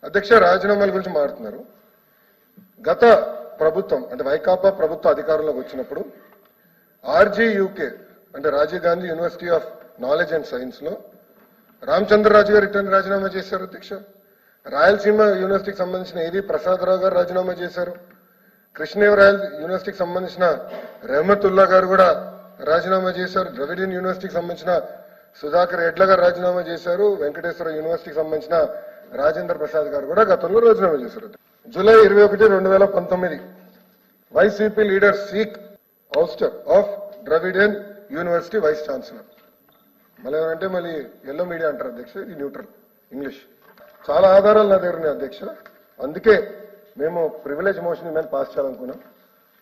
అధ్యక్ష రాజీనామాల గురించి మాట్లాడుతున్నారు. గత ప్రభుత్వం అంటే వైకాపా ప్రభుత్వ అధికారంలోకి వచ్చినప్పుడు ఆర్జీయూకే అంటే Rajiv Gandhi University of Knowledge and Science లో రామచంద్రరాజు గారు రిటర్న్ రాజీనామా చేశారు అధ్యక్ష. రాయలసీమ యూనివర్సిటీకి సంబంధించిన ఏవి ప్రసాదరావు గారు రాజీనామా చేశారు. కృష్ణదేవరాయల్ యూనివర్సిటీకి సంబంధించిన రెహమతుల్లా గారు కూడా రాజీనామా చేశారు. ద్రవిడియన్ యూనివర్సిటీకి సంబంధించిన సుధాకర్ ఎడ్ల గారు రాజీనామా చేశారు. వెంకటేశ్వర యూనివర్సిటీకి సంబంధించిన రాజేంద్ర ప్రసాద్ గారు కూడా గతంలో రాజీనామా చేశారు. July 21, 2019 YCP leader seek ouster of Dravidian university vice chancellor. మళ్ళీ ఏమంటే మళ్ళీ ఎల్లో మీడియా అంటారు అధ్యక్ష, ఇది న్యూట్రల్ ఇంగ్లీష్. చాలా ఆధారాలు నా దగ్గర ఉన్నాయి అధ్యక్ష. అందుకే మేము ప్రివిలేజ్ మోషన్ మీద పాస్ చేయాలనుకున్నాం.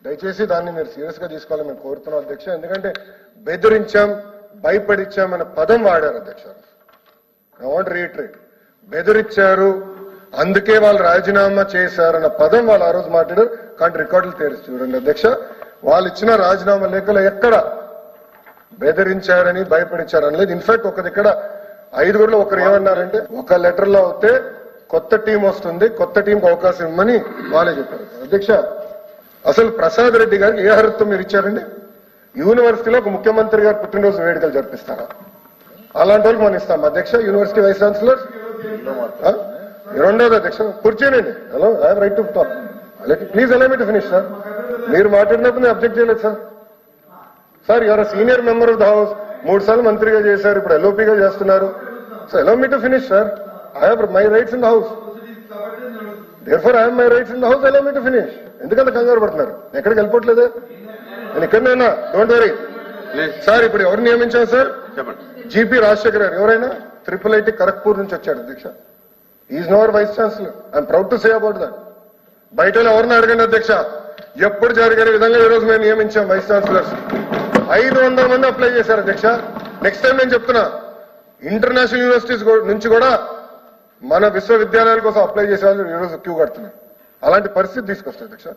దయచేసి దాన్ని మీరు సీరియస్ గా తీసుకోవాలని మేము కోరుతున్నాం అధ్యక్ష. ఎందుకంటే బెదిరించాం, భయపడిచ్చాం అనే పదం వాడారు అధ్యక్ష. ఐ వాంట్ రీట్రేట్, బెదిరించారు అందుకే వాళ్ళు రాజీనామా చేశారన్న పదం వాళ్ళు ఆ రోజు మాట్లాడారు. కానీ రికార్డులు తెరిచి చూడండి అధ్యక్ష, వాళ్ళు ఇచ్చిన రాజీనామా లేఖలో ఎక్కడ బెదిరించారని భయపడించారని లేదు. ఇన్ఫాక్ట్ ఒక దగ్గర 5గురిలో ఒకరు ఏమన్నారంటే ఒక లెటర్ లో అయితే కొత్త టీం వస్తుంది, కొత్త టీంకి అవకాశం ఇవ్వమని వాళ్ళే చెప్పారు అధ్యక్ష. అసలు ప్రసాద్ రెడ్డి గారికి ఏ అర్హత మీరు ఇచ్చారండి? యూనివర్సిటీలో ఒక ముఖ్యమంత్రి గారు పుట్టినరోజు వేడుకలు జరిపిస్తారా? అలాంటి వాళ్ళకి మనం ఇస్తాం అధ్యక్ష. యూనివర్సిటీ వైస్ ఛాన్సలర్ రెండోది అధ్యక్ష కూర్చోనండి. Hello, I have right to talk. Please allow me to finish sir. మీరు మాట్లాడినప్పుడు నేను అబ్జెక్ట్ చేయలేదు sir. Sir your senior member of the house, 3 సార్లు మంత్రిగా చేశారు, ఇప్పుడు ఎల్ఓపీగా చేస్తున్నారు. So allow me to finish sir. I have my rights in the house. Therefore I have my rights in the house. Allow me to finish. ఎందుకంత కంగారు పడుతున్నారు? ఎక్కడికి వెళ్ళిపోవట్లేదే, నేను ఇక్కడనైనా. Don't worry sir. ఇప్పుడు ఎవరు నియమించారు సార్? జీపీ రాజశేఖర్ గారు. ఎవరైనా IIIT ఖరగ్పూర్ నుంచి వచ్చాడు అధ్యక్ష. Is now our vice chancellor. I'm proud to say about that. బయట ఎవరిని అడగండి అధ్యక్ష, ఎప్పుడు జరిగిన విధంగా ఈ రోజు మేము నియమించాం వైస్ ఛాన్సలర్స్. 500 మంది అప్లై చేశారు అధ్యక్ష. నెక్స్ట్ టైం నేను చెప్తున్నా, ఇంటర్నేషనల్ యూనివర్సిటీస్ నుంచి కూడా మన విశ్వవిద్యాలయాల కోసం అప్లై చేసే వాళ్ళు ఈ రోజు క్యూ కడుతున్నారు. అలాంటి పరిస్థితి తీసుకొస్తారు అధ్యక్ష.